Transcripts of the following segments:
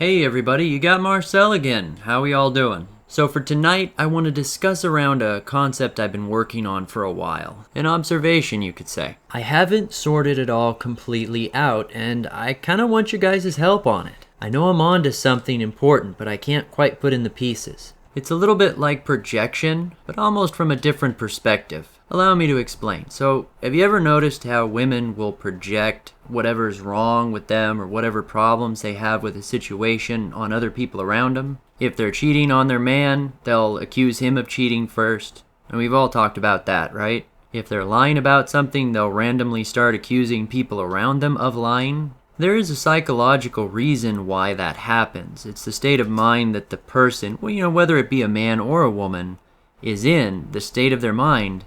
Hey everybody, you got Marcel again. How we all doing? So for tonight, I want to discuss around a concept I've been working on for a while. An observation, you could say. I haven't sorted it all completely out, and I kind of want you guys' help on it. I know I'm on to something important, but I can't quite put in the pieces. It's a little bit like projection, but almost from a different perspective. Allow me to explain. So, have you ever noticed how women will project whatever's wrong with them or whatever problems they have with a situation on other people around them? If they're cheating on their man, they'll accuse him of cheating first. And we've all talked about that, right? If they're lying about something, they'll randomly start accusing people around them of lying. There is a psychological reason why that happens. It's the state of mind that the person, whether it be a man or a woman, is in. The state of their mind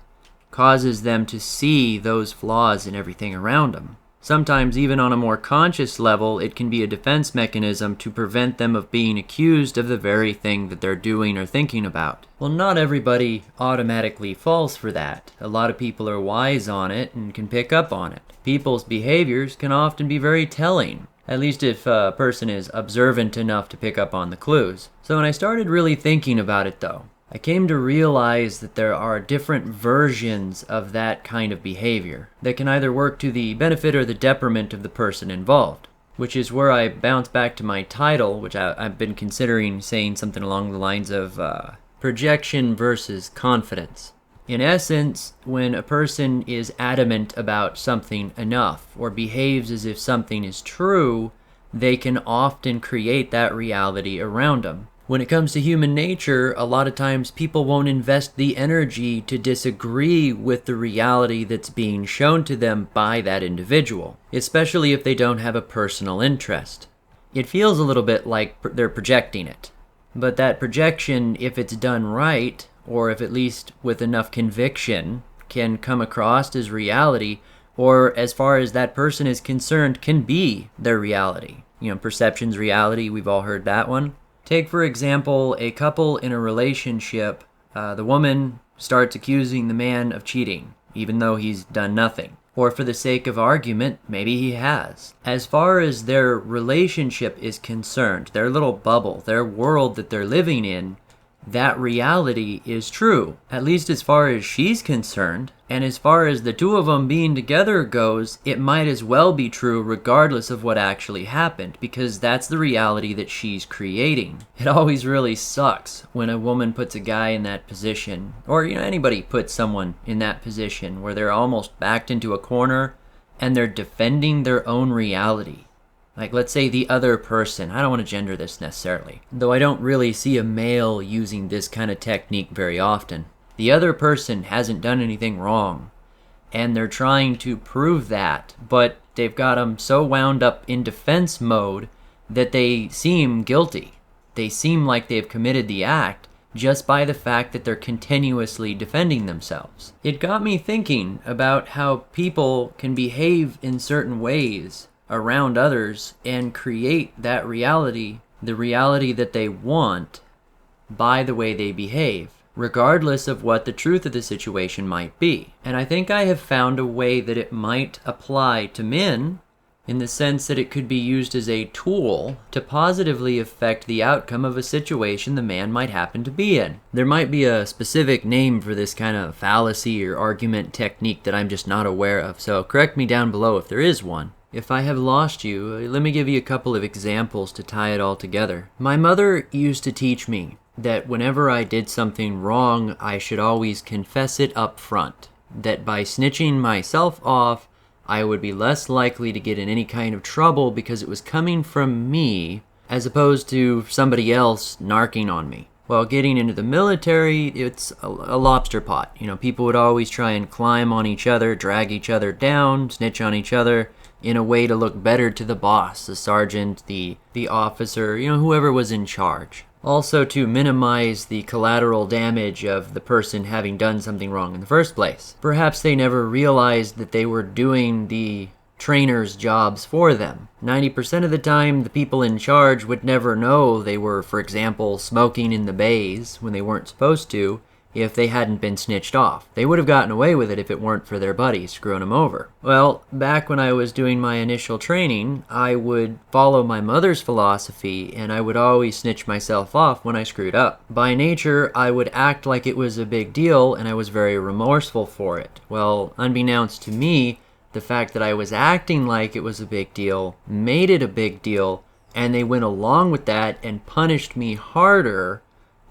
causes them to see those flaws in everything around them. Sometimes, even on a more conscious level, it can be a defense mechanism to prevent them of being accused of the very thing that they're doing or thinking about. Well, not everybody automatically falls for that. A lot of people are wise on it and can pick up on it. People's behaviors can often be very telling, at least if a person is observant enough to pick up on the clues. So when I started really thinking about it though, I came to realize that there are different versions of that kind of behavior that can either work to the benefit or the detriment of the person involved, which is where I bounce back to my title, which I've been considering saying something along the lines of projection versus confidence. In essence, when a person is adamant about something enough or behaves as if something is true, they can often create that reality around them. When it comes to human nature, a lot of times people won't invest the energy to disagree with the reality that's being shown to them by that individual, especially if they don't have a personal interest. It feels a little bit like they're projecting it. But that projection, if it's done right, or if at least with enough conviction, can come across as reality, or as far as that person is concerned, can be their reality. Perception's reality, we've all heard that one. Take, for example, a couple in a relationship. The woman starts accusing the man of cheating, even though he's done nothing. Or for the sake of argument, maybe he has. As far as their relationship is concerned, their little bubble, their world that they're living in, that reality is true, at least as far as she's concerned. And as far as the two of them being together goes, it might as well be true regardless of what actually happened, because that's the reality that she's creating. It always really sucks when a woman puts a guy in that position, or anybody puts someone in that position where they're almost backed into a corner and they're defending their own reality. Like, let's say the other person, I don't want to gender this necessarily, though I don't really see a male using this kind of technique very often. The other person hasn't done anything wrong, and they're trying to prove that, but they've got them so wound up in defense mode that they seem guilty. They seem like they've committed the act just by the fact that they're continuously defending themselves. It got me thinking about how people can behave in certain ways around others and create that reality, the reality that they want, by the way they behave, regardless of what the truth of the situation might be. And I think I have found a way that it might apply to men, in the sense that it could be used as a tool to positively affect the outcome of a situation the man might happen to be in. There might be a specific name for this kind of fallacy or argument technique that I'm just not aware of, so correct me down below if there is one. If I have lost you, let me give you a couple of examples to tie it all together. My mother used to teach me that whenever I did something wrong, I should always confess it up front. That by snitching myself off, I would be less likely to get in any kind of trouble because it was coming from me, as opposed to somebody else narking on me. Well, getting into the military, it's a lobster pot. People would always try and climb on each other, drag each other down, snitch on each other, in a way to look better to the boss, the sergeant, the officer, whoever was in charge. Also to minimize the collateral damage of the person having done something wrong in the first place. Perhaps they never realized that they were doing the trainers' jobs for them. 90% of the time, the people in charge would never know they were, for example, smoking in the bays when they weren't supposed to, if they hadn't been snitched off. They would have gotten away with it if it weren't for their buddies screwing them over. Well, back when I was doing my initial training, I would follow my mother's philosophy, and I would always snitch myself off when I screwed up. By nature, I would act like it was a big deal, and I was very remorseful for it. Well, unbeknownst to me, the fact that I was acting like it was a big deal made it a big deal, and they went along with that and punished me harder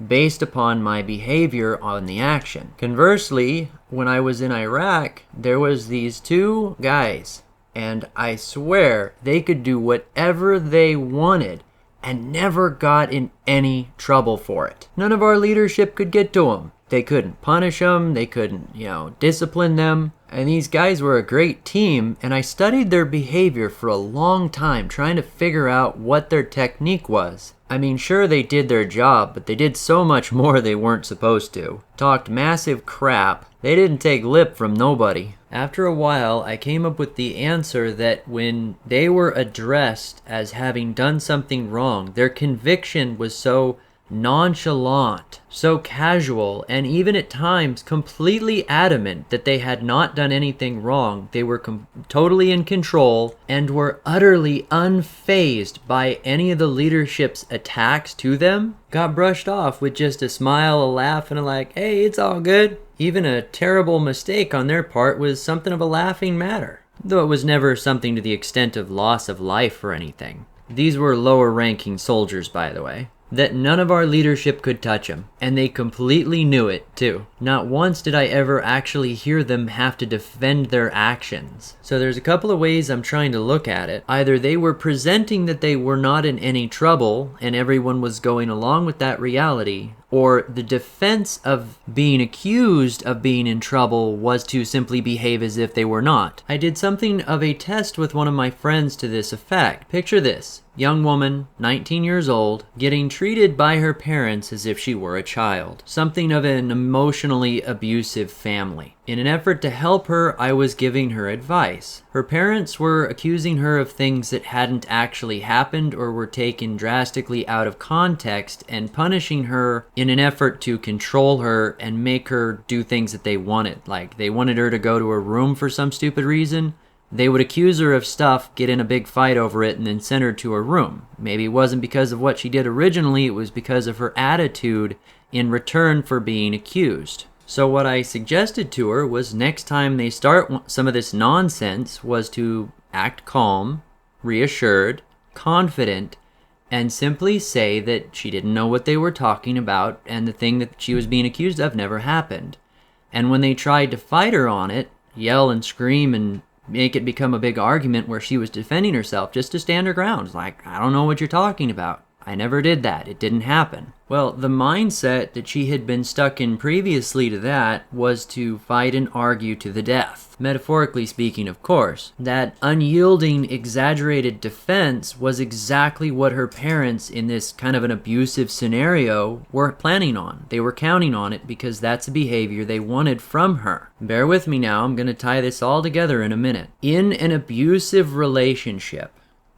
based upon my behavior on the action. Conversely, when I was in Iraq, there was these two guys, and I swear they could do whatever they wanted and never got in any trouble for it. None of our leadership could get to them. They couldn't punish them, they couldn't, discipline them. And these guys were a great team, and I studied their behavior for a long time, trying to figure out what their technique was. I mean, sure, they did their job, but they did so much more they weren't supposed to. Talked massive crap. They didn't take lip from nobody. After a while, I came up with the answer that when they were addressed as having done something wrong, their conviction was so nonchalant, so casual, and even at times completely adamant that they had not done anything wrong. They were totally in control and were utterly unfazed by any of the leadership's attacks to them. Got brushed off with just a smile, a laugh, and a like, hey, it's all good. Even a terrible mistake on their part was something of a laughing matter, though it was never something to the extent of loss of life or anything. These were lower-ranking soldiers, by the way. That none of our leadership could touch them, and they completely knew it, too. Not once did I ever actually hear them have to defend their actions. So there's a couple of ways I'm trying to look at it. Either they were presenting that they were not in any trouble, and everyone was going along with that reality, or the defense of being accused of being in trouble was to simply behave as if they were not. I did something of a test with one of my friends to this effect. Picture this. Young woman, 19 years old, getting treated by her parents as if she were a child. Something of an emotionally abusive family. In an effort to help her, I was giving her advice. Her parents were accusing her of things that hadn't actually happened or were taken drastically out of context and punishing her in an effort to control her and make her do things that they wanted. Like, they wanted her to go to her room for some stupid reason. They would accuse her of stuff, get in a big fight over it, and then send her to her room. Maybe it wasn't because of what she did originally, it was because of her attitude in return for being accused. So what I suggested to her was next time they start some of this nonsense was to act calm, reassured, confident, and simply say that she didn't know what they were talking about and the thing that she was being accused of never happened. And when they tried to fight her on it, yell and scream and make it become a big argument where she was defending herself just to stand her ground. It's like, I don't know what you're talking about. I never did that. It didn't happen. Well, the mindset that she had been stuck in previously to that was to fight and argue to the death. Metaphorically speaking, of course. That unyielding, exaggerated defense was exactly what her parents in this kind of an abusive scenario were planning on. They were counting on it because that's a behavior they wanted from her. Bear with me now, I'm going to tie this all together in a minute. In an abusive relationship,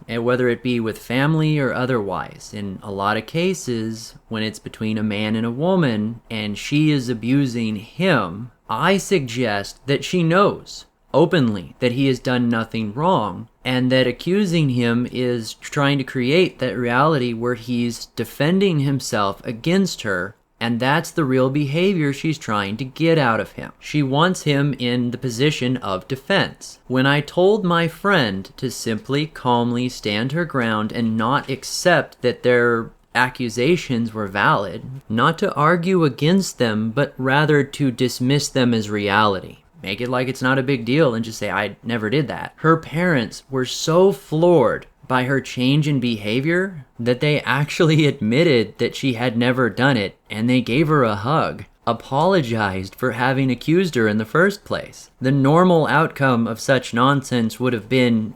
and whether it be with family or otherwise, in a lot of cases, when it's between a man and a woman, and she is abusing him, I suggest that she knows openly that he has done nothing wrong, and that accusing him is trying to create that reality where he's defending himself against her. And that's the real behavior she's trying to get out of him. She wants him in the position of defense. When I told my friend to simply calmly stand her ground and not accept that their accusations were valid, not to argue against them, but rather to dismiss them as reality. Make it like it's not a big deal and just say, I never did that. Her parents were so floored by her change in behavior that they actually admitted that she had never done it, and they gave her a hug, apologized for having accused her in the first place. The normal outcome of such nonsense would have been,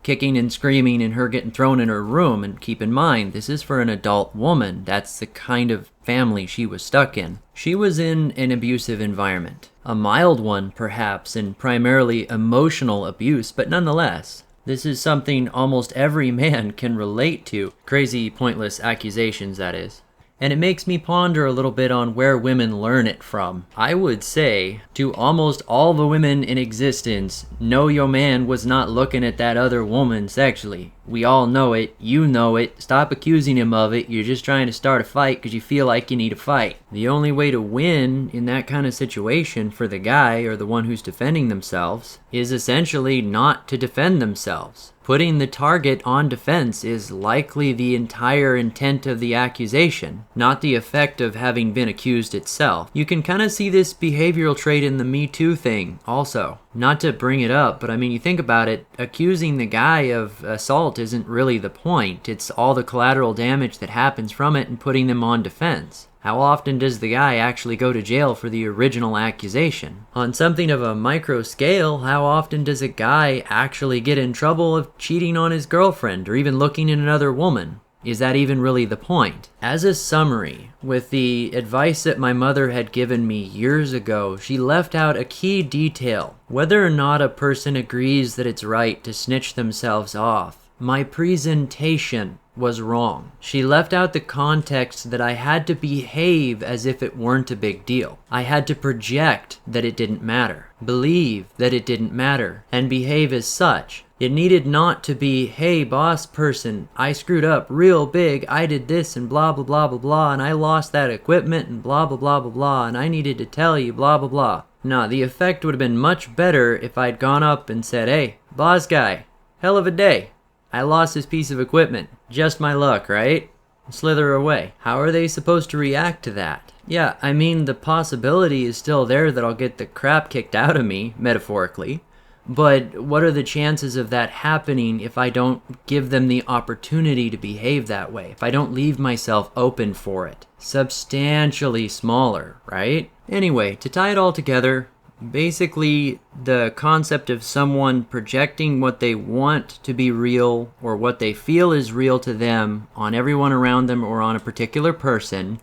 kicking and screaming and her getting thrown in her room. And keep in mind, this is for an adult woman. That's the kind of family she was stuck in. She was in an abusive environment. A mild one, perhaps, and primarily emotional abuse, but nonetheless. This is something almost every man can relate to. Crazy, pointless accusations, that is. And it makes me ponder a little bit on where women learn it from. I would say to almost all the women in existence, no, your man was not looking at that other woman sexually. We all know it. You know it. Stop accusing him of it. You're just trying to start a fight because you feel like you need a fight. The only way to win in that kind of situation for the guy or the one who's defending themselves is essentially not to defend themselves. Putting the target on defense is likely the entire intent of the accusation, not the effect of having been accused itself. You can kind of see this behavioral trait in the Me Too thing also. Not to bring it up, but I mean, you think about it, accusing the guy of assault isn't really the point. It's all the collateral damage that happens from it and putting them on defense. How often does the guy actually go to jail for the original accusation? On something of a micro scale, how often does a guy actually get in trouble of cheating on his girlfriend or even looking at another woman? Is that even really the point? As a summary, with the advice that my mother had given me years ago, she left out a key detail. Whether or not a person agrees that it's right to snitch themselves off, my presentation was wrong. She left out the context that I had to behave as if it weren't a big deal. I had to project that it didn't matter, believe that it didn't matter, and behave as such. It needed not to be, hey boss person, I screwed up real big, I did this and blah blah blah blah blah, and I lost that equipment and blah blah blah blah blah, and I needed to tell you blah blah blah. No, the effect would have been much better if I'd gone up and said, hey, boss guy, hell of a day. I lost this piece of equipment. Just my luck, right? Slither away. How are they supposed to react to that? Yeah, I mean, the possibility is still there that I'll get the crap kicked out of me, metaphorically. But what are the chances of that happening if I don't give them the opportunity to behave that way? If I don't leave myself open for it? Substantially smaller, right? Anyway, to tie it all together, basically, the concept of someone projecting what they want to be real or what they feel is real to them on everyone around them or on a particular person,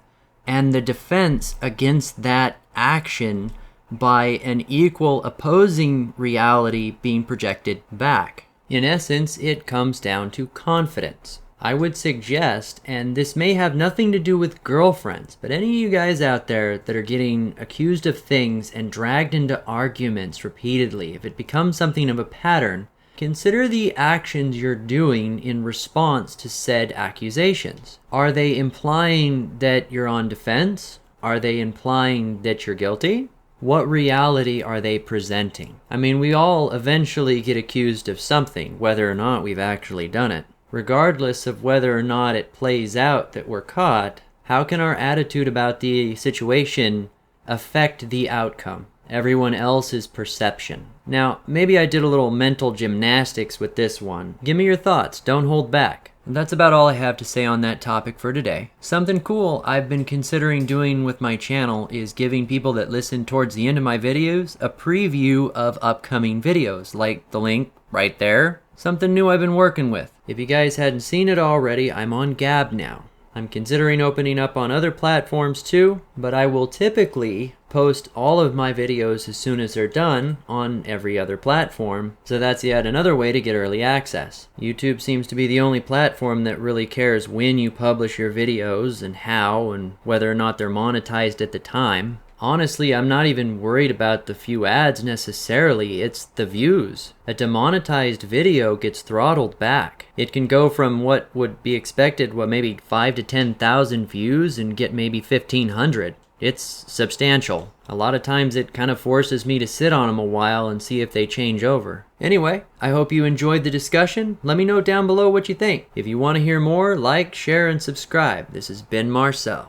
and the defense against that action by an equal opposing reality being projected back. In essence, it comes down to confidence. I would suggest, and this may have nothing to do with girlfriends, but any of you guys out there that are getting accused of things and dragged into arguments repeatedly, if it becomes something of a pattern, consider the actions you're doing in response to said accusations. Are they implying that you're on defense? Are they implying that you're guilty? What reality are they presenting? I mean, we all eventually get accused of something, whether or not we've actually done it. Regardless of whether or not it plays out that we're caught, how can our attitude about the situation affect the outcome? Everyone else's perception. Now, maybe I did a little mental gymnastics with this one. Give me your thoughts. Don't hold back. That's about all I have to say on that topic for today. Something cool I've been considering doing with my channel is giving people that listen towards the end of my videos a preview of upcoming videos, like the link right there. Something new I've been working with. If you guys hadn't seen it already, I'm on Gab now. I'm considering opening up on other platforms too, but I will typically post all of my videos as soon as they're done on every other platform, so that's yet another way to get early access. YouTube seems to be the only platform that really cares when you publish your videos and how and whether or not they're monetized at the time. Honestly, I'm not even worried about the few ads necessarily, it's the views. A demonetized video gets throttled back. It can go from what would be expected, maybe 5 to 10,000 views and get maybe 1,500. It's substantial. A lot of times it kind of forces me to sit on them a while and see if they change over. Anyway, I hope you enjoyed the discussion. Let me know down below what you think. If you want to hear more, like, share, and subscribe. This has been Marcel.